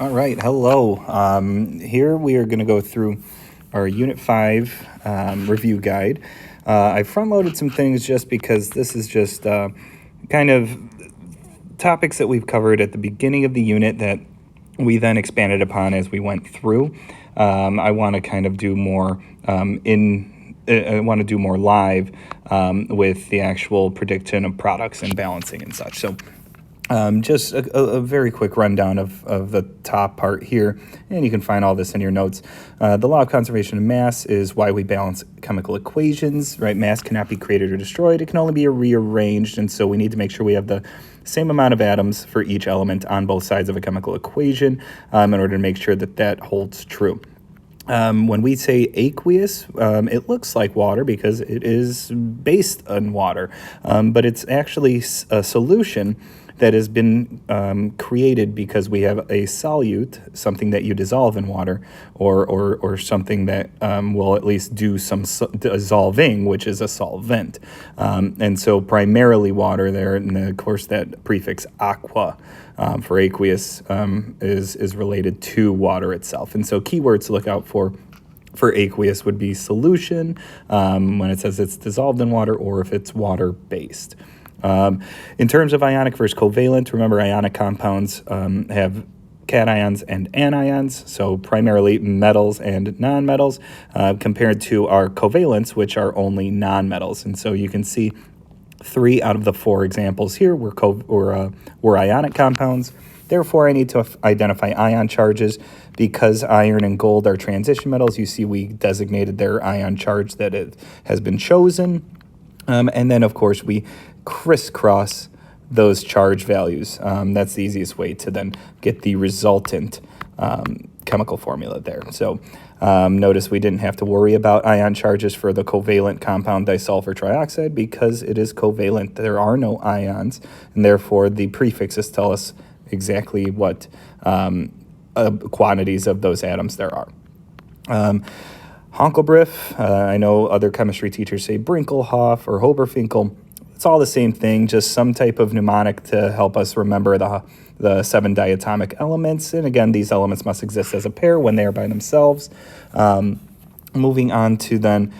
All right, hello. Here we are going to go through our Unit 5 review guide. I front-loaded some things just because this is just kind of topics that we've covered at the beginning of the unit that we then expanded upon as we went through. I want to kind of do more I want to do more live with the actual prediction of products and balancing and such. So just a very quick rundown of the top part here, and you can find all this in your notes. The law of conservation of mass is why we balance chemical equations, right? Mass cannot be created or destroyed. It can only be rearranged, and so we need to make sure we have the same amount of atoms for each element on both sides of a chemical equation in order to make sure that that holds true. When we say aqueous, it looks like water because it is based on water, but it's actually a solution that has been created because we have a solute, something that you dissolve in water, or something that will at least do some dissolving, which is a solvent. And so primarily water there, and of course that prefix aqua for aqueous is related to water itself. And so keywords to look out for aqueous would be solution, when it says it's dissolved in water, or if it's water-based. In terms of ionic versus covalent, remember ionic compounds have cations and anions, so primarily metals and nonmetals, compared to our covalents, which are only nonmetals. And so you can see 3 out of the 4 examples here were ionic compounds. Therefore, I need to identify ion charges. Because iron and gold are transition metals, you see we designated their ion charge that it has been chosen. And then, of course, we crisscross those charge values. That's the easiest way to then get the resultant chemical formula there. So notice we didn't have to worry about ion charges for the covalent compound disulfur trioxide because it is covalent. There are no ions, and therefore the prefixes tell us exactly what quantities of those atoms there are. Honkelbrief, I know other chemistry teachers say Brinkelhoff or Hoberfinkel. It's all the same thing, just some type of mnemonic to help us remember the 7 diatomic elements. And again, these elements must exist as a pair when they are by themselves. Moving on to then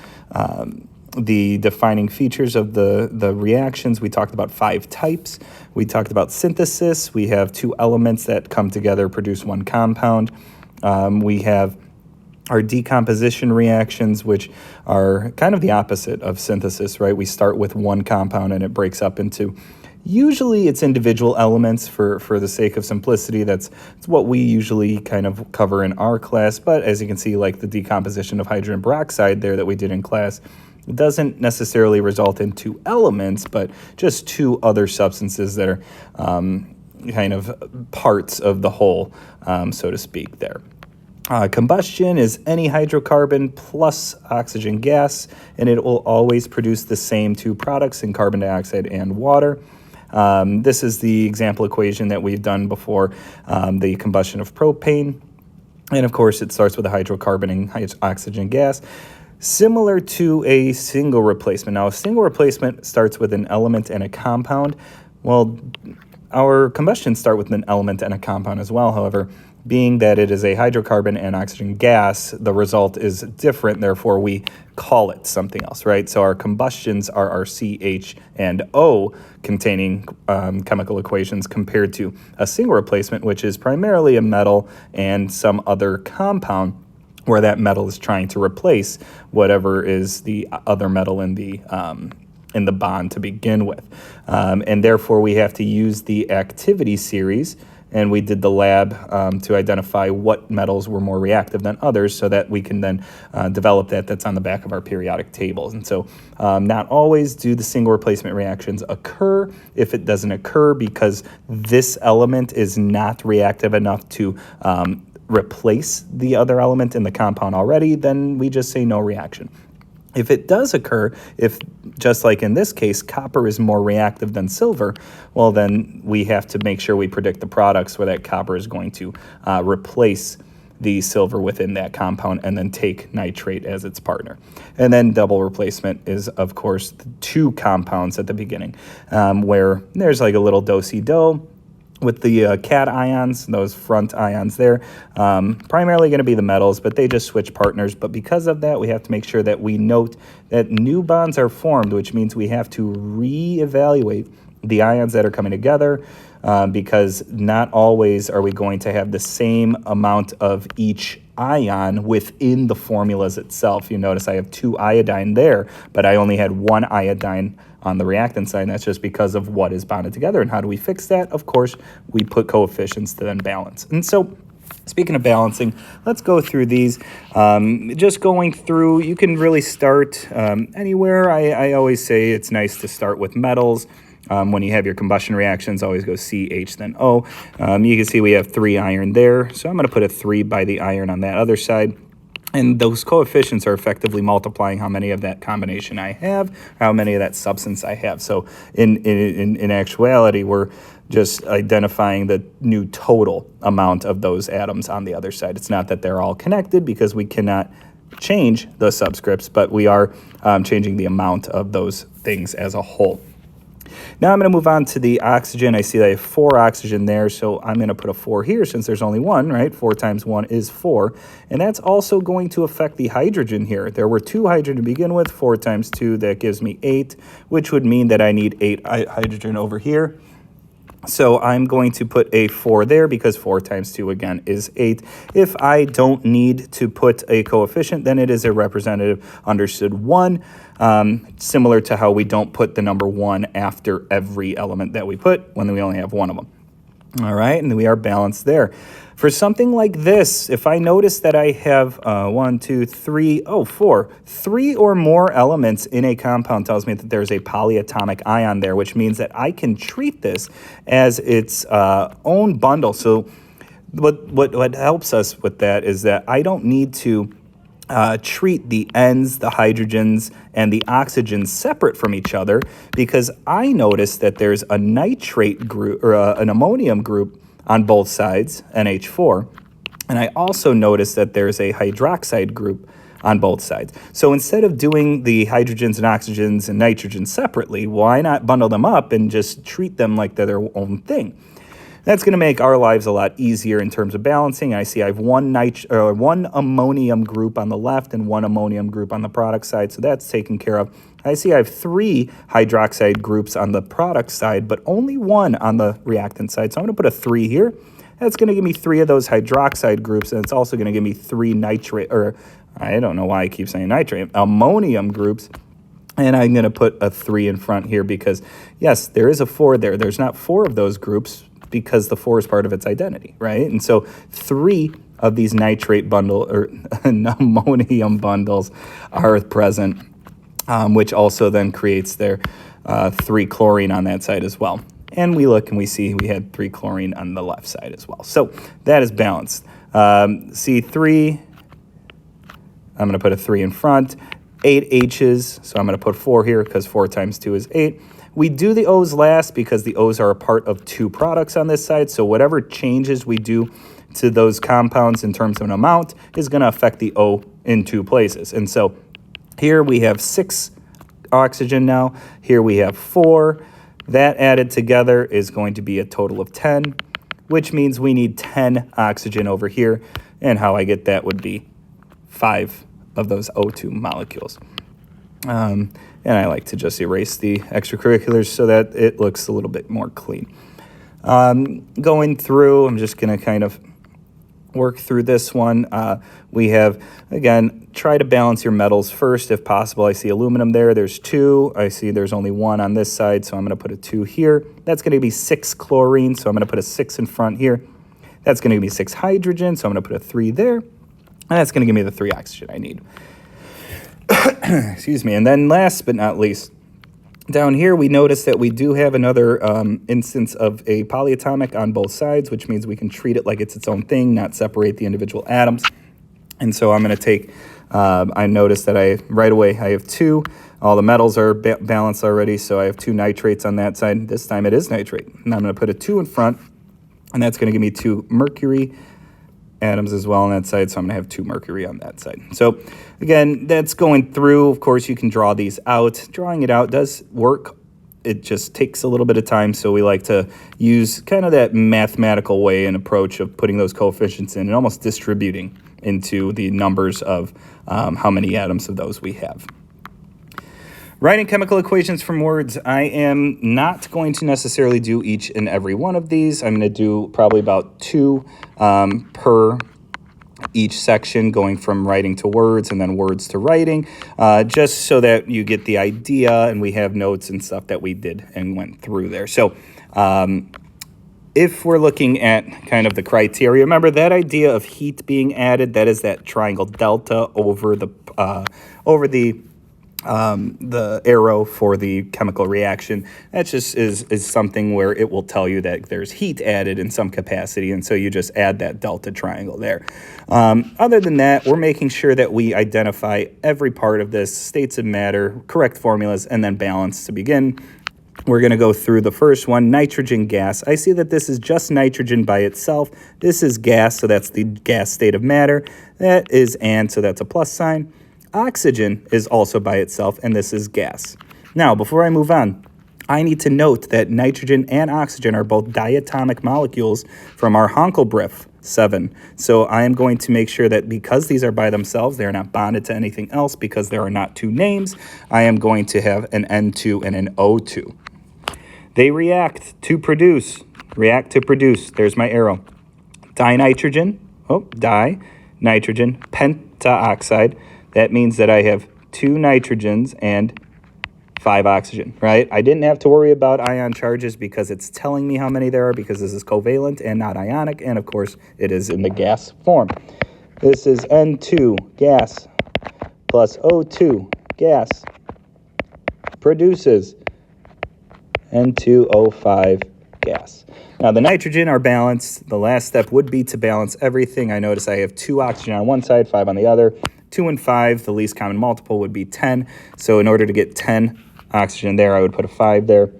the defining features of the reactions, we talked about 5 types. We talked about synthesis. We have 2 elements that come together, produce 1 compound. We have our decomposition reactions, which are kind of the opposite of synthesis, right? We start with 1 compound and it breaks up into, usually it's individual elements for the sake of simplicity. That's what we usually kind of cover in our class. But as you can see, like the decomposition of hydrogen peroxide there that we did in class, it doesn't necessarily result in 2 elements, but just 2 other substances that are kind of parts of the whole, so to speak there. Combustion is any hydrocarbon plus oxygen gas, and it will always produce the same 2 products in carbon dioxide and water. This is the example equation that we've done before, the combustion of propane. And of course, it starts with a hydrocarbon and oxygen gas, similar to a single replacement. Now, a single replacement starts with an element and a compound. Well, our combustions start with an element and a compound as well. However, being that it is a hydrocarbon and oxygen gas, the result is different. Therefore, we call it something else, right? So our combustions are our CH and O containing chemical equations compared to a single replacement, which is primarily a metal and some other compound where that metal is trying to replace whatever is the other metal in the bond to begin with. And therefore, we have to use the activity series, and we did the lab to identify what metals were more reactive than others so that we can then develop that's on the back of our periodic tables. And so not always do the single replacement reactions occur. If it doesn't occur because this element is not reactive enough to replace the other element in the compound already, then we just say no reaction. If it does occur, if just like in this case, copper is more reactive than silver, well, then we have to make sure we predict the products where that copper is going to replace the silver within that compound and then take nitrate as its partner. And then double replacement is, of course, the 2 compounds at the beginning, where there's like a little do-si-do. with the cat ions, those front ions there, primarily going to be the metals, but they just switch partners. But because of that, we have to make sure that we note that new bonds are formed, which means we have to reevaluate the ions that are coming together, because not always are we going to have the same amount of each ion within the formulas itself. You notice I have 2 iodine there, but I only had 1 iodine on the reactant side. And that's just because of what is bonded together. And how do we fix that? Of course, we put coefficients to then balance. And so speaking of balancing, let's go through these. Just going through, you can really start anywhere. I always say it's nice to start with metals. When you have your combustion reactions, always go C, H, then O. You can see we have 3 iron there, so I'm going to put a 3 by the iron on that other side. And those coefficients are effectively multiplying how many of that combination I have, how many of that substance I have. So in actuality, we're just identifying the new total amount of those atoms on the other side. It's not that they're all connected, because we cannot change the subscripts, but we are changing the amount of those things as a whole. Now I'm going to move on to the oxygen. I see that I have 4 oxygen there, so I'm going to put a 4 here since there's only 1, right? 4 times 1 is 4. And that's also going to affect the hydrogen here. There were 2 hydrogen to begin with. 4 times 2, that gives me 8, which would mean that I need 8 hydrogen over here. So I'm going to put a 4 there, because 4 times 2, again, is 8. If I don't need to put a coefficient, then it is a representative understood 1, similar to how we don't put the number 1 after every element that we put when we only have 1 of them. All right, and we are balanced there. For something like this, if I notice that I have 4, 3 or more elements in a compound, tells me that there's a polyatomic ion there, which means that I can treat this as its own bundle. So what helps us with that is that I don't need to treat the N's, the hydrogens, and the oxygens separate from each other, because I notice that there's a nitrate group, or an ammonium group on both sides, NH4, and I also notice that there's a hydroxide group on both sides. So instead of doing the hydrogens and oxygens and nitrogens separately, why not bundle them up and just treat them like they're their own thing? That's going to make our lives a lot easier in terms of balancing. I see I have one ammonium group on the left and 1 ammonium group on the product side, so that's taken care of. I see I have 3 hydroxide groups on the product side, but only 1 on the reactant side. So I'm going to put a 3 here. That's going to give me 3 of those hydroxide groups, and it's also going to give me 3 nitrate, or I don't know why I keep saying nitrate, ammonium groups. And I'm going to put a 3 in front here because, yes, there is a 4 there. There's not 4 of those groups, because the 4 is part of its identity, right? And so 3 of these nitrate bundle or ammonium bundles are present, which also then creates their 3 chlorine on that side as well. And we look and we see we had 3 chlorine on the left side as well. So that is balanced. C3, I'm going to put a 3 in front. 8 H's, so I'm going to put 4 here because 4 times 2 is 8. We do the O's last because the O's are a part of 2 products on this side, so whatever changes we do to those compounds in terms of an amount is going to affect the O in 2 places. And so here we have 6 oxygen now. Here we have 4. That added together is going to be a total of 10, which means we need 10 oxygen over here. And how I get that would be 5 of those O2 molecules. And I like to just erase the extracurriculars so that it looks a little bit more clean. Going through, I'm just going to kind of work through this one. We have, again, try to balance your metals first if possible. I see aluminum there. There's 2. I see there's only 1 on this side, so I'm going to put a 2 here. That's going to be 6 chlorine, so I'm going to put a 6 in front here. That's going to give me 6 hydrogen, so I'm going to put a 3 there. And that's going to give me the 3 oxygen I need. Excuse me. And then last but not least, down here we notice that we do have another instance of a polyatomic on both sides, which means we can treat it like it's its own thing, not separate the individual atoms. And so I'm going to take, I notice that right away I have 2. All the metals are balanced already, so I have 2 nitrates on that side. This time it is nitrate. And I'm going to put a 2 in front, and that's going to give me 2 mercury atoms as well on that side, so I'm going to have 2 mercury on that side. So again, that's going through. Of course, you can draw these out. Drawing it out does work it just takes a little bit of time, so we like to use kind of that mathematical way and approach of putting those coefficients in and almost distributing into the numbers of how many atoms of those we have. Writing chemical equations from words, I am not going to necessarily do each and every one of these. I'm going to do probably about 2 per each section, going from writing to words and then words to writing, just so that you get the idea and we have notes and stuff that we did and went through there. So if we're looking at kind of the criteria, remember that idea of heat being added, that is that triangle delta over the arrow for the chemical reaction. That just is something where it will tell you that there's heat added in some capacity, and so you just add that delta triangle there. Other than that, we're making sure that we identify every part of this, states of matter, correct formulas, and then balance to begin. We're going to go through the first one, nitrogen gas. I see that this is just nitrogen by itself. This is gas, so that's the gas state of matter. That is and, so that's a plus sign. Oxygen is also by itself, and this is gas. Now, before I move on, I need to note that nitrogen and oxygen are both diatomic molecules from our Hankel-Briff 7. So I am going to make sure that because these are by themselves, they are not bonded to anything else because there are not 2 names, I am going to have an N2 and an O2. They react to produce. There's my arrow. Dinitrogen, pentaoxide. That means that I have 2 nitrogens and 5 oxygen, right? I didn't have to worry about ion charges because it's telling me how many there are because this is covalent and not ionic, and of course it is in the gas form. This is N2, gas, plus O2, gas, produces N2O5, gas. Now the nitrogen are balanced. The last step would be to balance everything. I notice I have 2 oxygen on one side, 5 on the other. 2 and 5, the least common multiple would be 10. So in order to get 10 oxygen there, I would put a 5 there.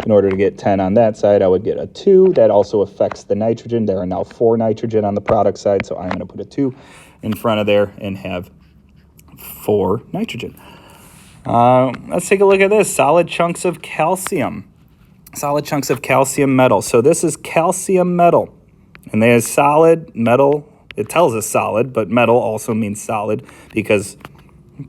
In order to get 10 on that side, I would get a 2. That also affects the nitrogen. There are now 4 nitrogen on the product side, so I'm going to put a 2 in front of there and have 4 nitrogen. Let's take a look at this. Solid chunks of calcium. Solid chunks of calcium metal. So this is calcium metal. And there's solid metal. It tells us solid, but metal also means solid because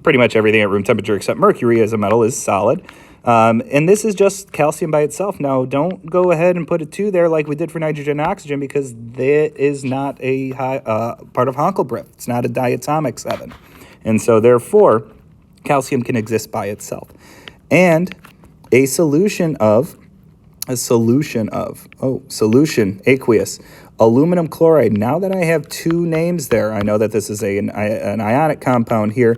pretty much everything at room temperature except mercury as a metal is solid. And this is just calcium by itself. Now, don't go ahead and put a 2 there like we did for nitrogen and oxygen because that is not a part of Hankel-Briff. It's not a diatomic 7. And so, therefore, calcium can exist by itself. And a solution, aqueous, aluminum chloride. Now that I have 2 names there, I know that this is an ionic compound here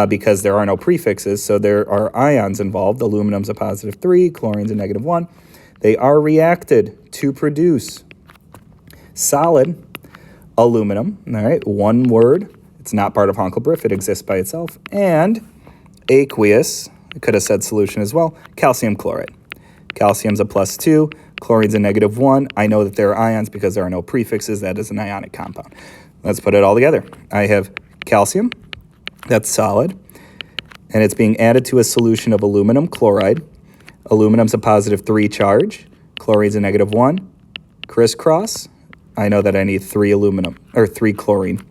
because there are no prefixes, so there are ions involved. Aluminum's a positive 3, chlorine's a negative 1. They are reacted to produce solid aluminum. All right, one word. It's not part of Hankel-Briff. It exists by itself. And aqueous, I could have said solution as well, calcium chloride. Calcium's a plus 2. Chlorine's a negative 1. I know that there are ions because there are no prefixes. That is an ionic compound. Let's put it all together. I have calcium, that's solid, and it's being added to a solution of aluminum chloride. Aluminum's a positive 3 charge. Chlorine's a negative 1. Crisscross, I know that I need 3 chlorine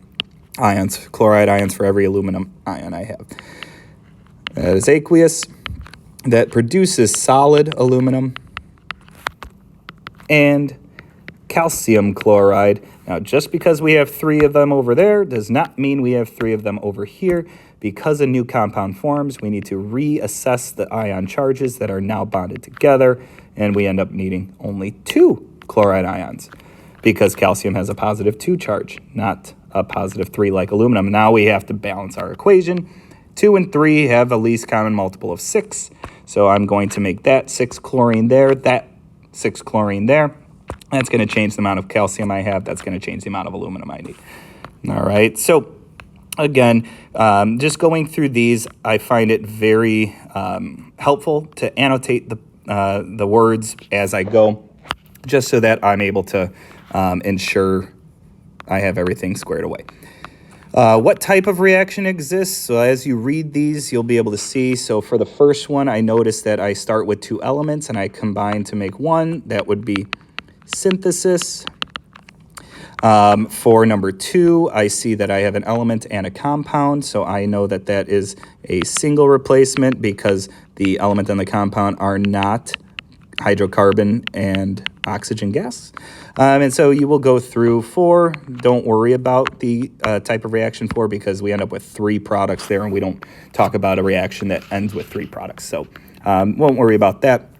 ions, chloride ions for every aluminum ion I have. That is aqueous. That produces solid aluminum and calcium chloride. Now, just because we have 3 of them over there does not mean we have 3 of them over here. Because a new compound forms, we need to reassess the ion charges that are now bonded together, and we end up needing only 2 chloride ions because calcium has a positive 2 charge, not a positive 3 like aluminum. Now we have to balance our equation. 2 and 3 have a least common multiple of 6, so I'm going to make that 6 chlorine there, that 6 chlorine there. That's going to change the amount of calcium I have. That's going to change the amount of aluminum I need. All right, so again, just going through these, I find it very helpful to annotate the words as I go, just so that I'm able to ensure I have everything squared away. What type of reaction exists? So as you read these, you'll be able to see. So for the first one, I notice that I start with two elements and I combine to make one. That would be synthesis. For number 2, I see that I have an element and a compound, so I know that that is a single replacement because the element and the compound are not hydrocarbon and oxygen gas. And so you will go through 4. Don't worry about the type of reaction 4 because we end up with 3 products there, and we don't talk about a reaction that ends with 3 products. So won't worry about that.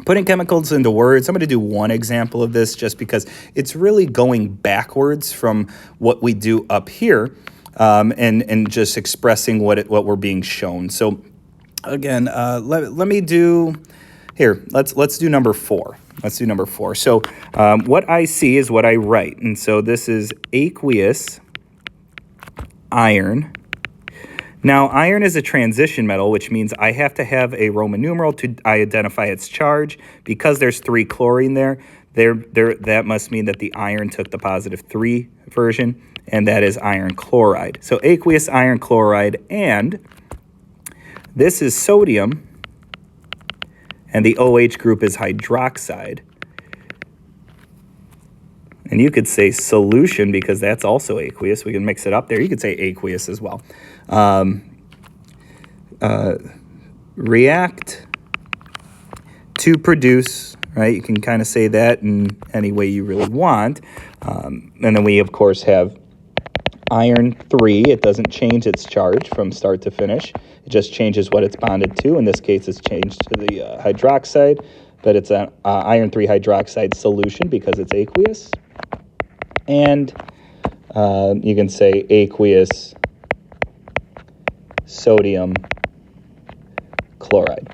Putting chemicals into words, I'm going to do one example of this just because it's really going backwards from what we do up here and just expressing what we're being shown. So again, let me do, here, let's do number 4. Let's do number 4. So what I see is what I write. And so this is aqueous iron. Now, iron is a transition metal, which means I have to have a Roman numeral to identify its charge. Because there's 3 chlorine there, that must mean that the iron took the positive 3 version, and that is iron chloride. So aqueous iron chloride, and this is sodium, and the OH group is hydroxide. And you could say solution because that's also aqueous. We can mix it up there. You could say aqueous as well. React to produce, right? You can kind of say that in any way you really want. And then we, of course, have iron 3. It doesn't change its charge from start to finish. It just changes what it's bonded to. In this case, it's changed to the hydroxide, but it's an iron 3 hydroxide solution because it's aqueous. And you can say aqueous sodium chloride.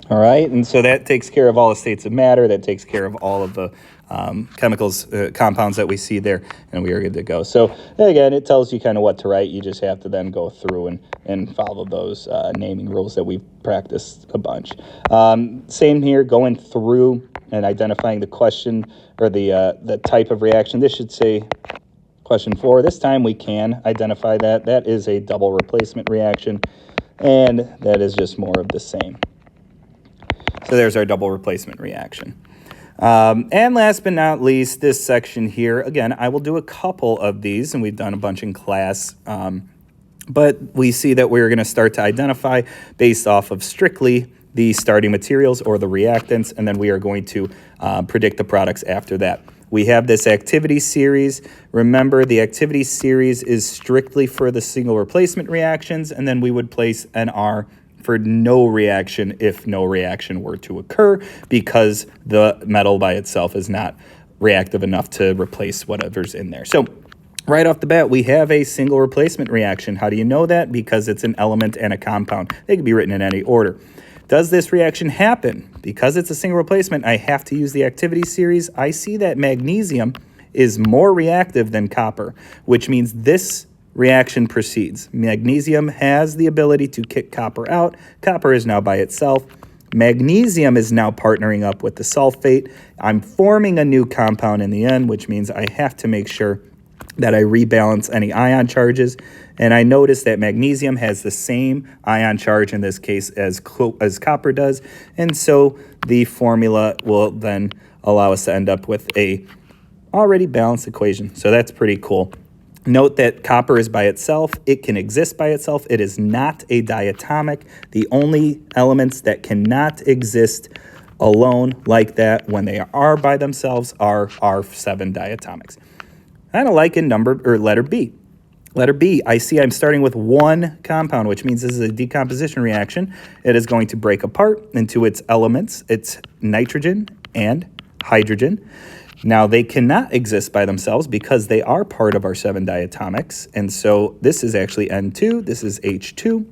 All right, and so that takes care of all the states of matter. That takes care of all of the chemicals, compounds that we see there, and we are good to go. So again, it tells you kind of what to write. You just have to then go through and follow those naming rules that we've practiced a bunch. Same here, going through and identifying the question or the type of reaction. This should say question 4. This time we can identify that. That is a double replacement reaction, and that is just more of the same. So there's our double replacement reaction. And last but not least, this section here, again, I will do a couple of these, and we've done a bunch in class, but we see that we're going to start to identify based off of strictly the starting materials or the reactants, and then we are going to predict the products after that. We have this activity series. Remember, the activity series is strictly for the single replacement reactions, and then we would place an R for no reaction if no reaction were to occur because the metal by itself is not reactive enough to replace whatever's in there. So right off the bat, we have a single replacement reaction. How do you know that? Because it's an element and a compound. They can be written in any order. Does this reaction happen? Because it's a single replacement, I have to use the activity series. I see that magnesium is more reactive than copper, which means this reaction proceeds. Magnesium has the ability to kick copper out. Copper is now by itself. Magnesium is now partnering up with the sulfate. I'm forming a new compound in the end, which means I have to make sure that I rebalance any ion charges. And I notice that magnesium has the same ion charge in this case as copper does. And so the formula will then allow us to end up with a already balanced equation. So that's pretty cool. Note that copper is by itself. It can exist by itself. It is not a diatomic. The only elements that cannot exist alone like that when they are by themselves are 7 diatomics. Kind of like in letter B. Letter B, I see I'm starting with one compound, which means this is a decomposition reaction. It is going to break apart into its elements. It's nitrogen and hydrogen. Now, they cannot exist by themselves because they are part of our 7 diatomics. And so this is actually N2, this is H2,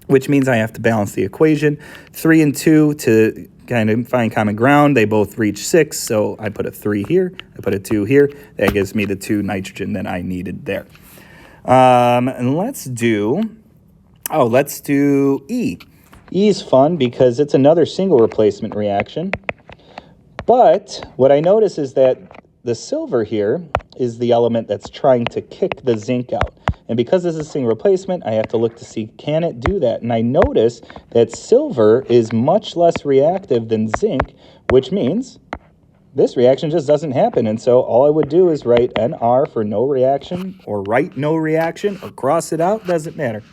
which means I have to balance the equation. 3 and 2 to kind of find common ground. They both reach 6, so I put a 3 here, I put a 2 here. That gives me the 2 nitrogen that I needed there. And let's do E. E is fun because it's another single replacement reaction. But what I notice is that the silver here is the element that's trying to kick the zinc out. And because this is a single replacement, I have to look to see, can it do that? And I notice that silver is much less reactive than zinc, which means this reaction just doesn't happen. And so all I would do is write NR for no reaction, or write no reaction, or cross it out, doesn't matter.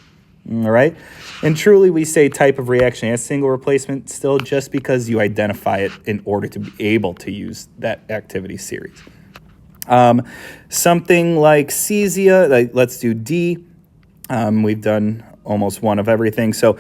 All right. And truly, we say type of reaction as single replacement still just because you identify it in order to be able to use that activity series. Something like cesia, like let's do D. We've done almost one of everything. So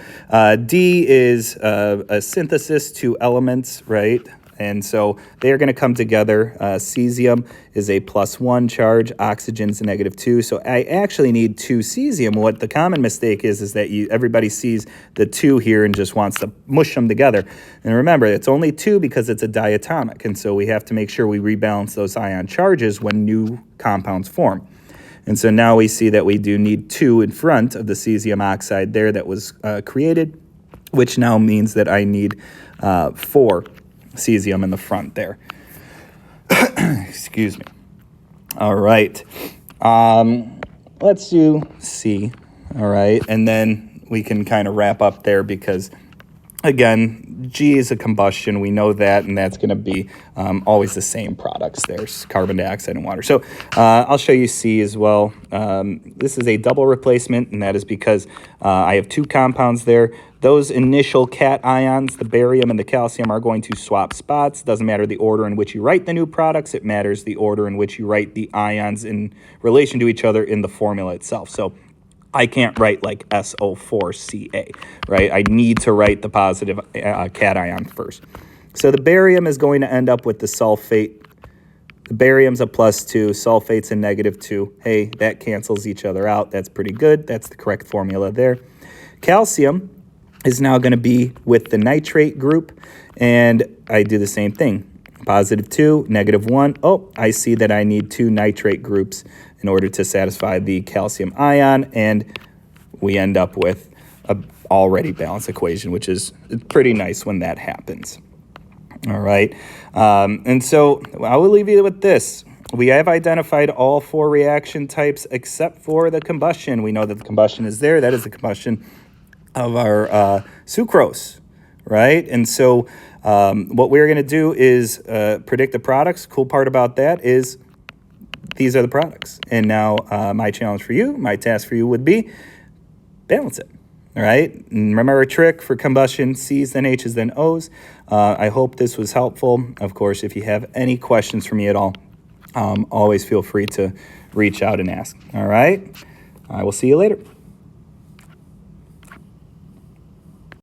D is a synthesis to elements, right? And so they're going to come together. Cesium is a +1 charge. Oxygen's a -2. So I actually need 2 cesium. What the common mistake is that everybody sees the 2 here and just wants to mush them together. And remember, it's only 2 because it's a diatomic. And so we have to make sure we rebalance those ion charges when new compounds form. And so now we see that we do need 2 in front of the cesium oxide there that was created, which now means that I need 4 cesium in the front there. Excuse me. All right. Let's do C. All right. And then we can kind of wrap up there because, again, G is a combustion. We know that, and that's going to be always the same products. There's carbon dioxide and water. So I'll show you C as well. This is a double replacement, and that is because I have 2 compounds there. Those initial cation ions, the barium and the calcium, are going to swap spots. Doesn't matter the order in which you write the new products. It matters the order in which you write the ions in relation to each other in the formula itself. So I can't write like SO4Ca, right? I need to write the positive cation first. So the barium is going to end up with the sulfate. The barium's a +2, sulfate's a -2. Hey, that cancels each other out. That's pretty good. That's the correct formula there. Calcium is now going to be with the nitrate group, and I do the same thing. +2, -1. Oh, I see that I need 2 nitrate groups in order to satisfy the calcium ion, and we end up with a already balanced equation, which is pretty nice when that happens. All right, and so I will leave you with this. We have identified all 4 reaction types except for the combustion. We know that the combustion is there. That is the combustion of our sucrose, right? And so what we're going to do is predict the products. Cool part about that is these are the products. And now my challenge for you, my task for you would be balance it, all right? And remember a trick for combustion, C's, then H's, then O's. I hope this was helpful. Of course, if you have any questions for me at all, always feel free to reach out and ask, all right? I will see you later.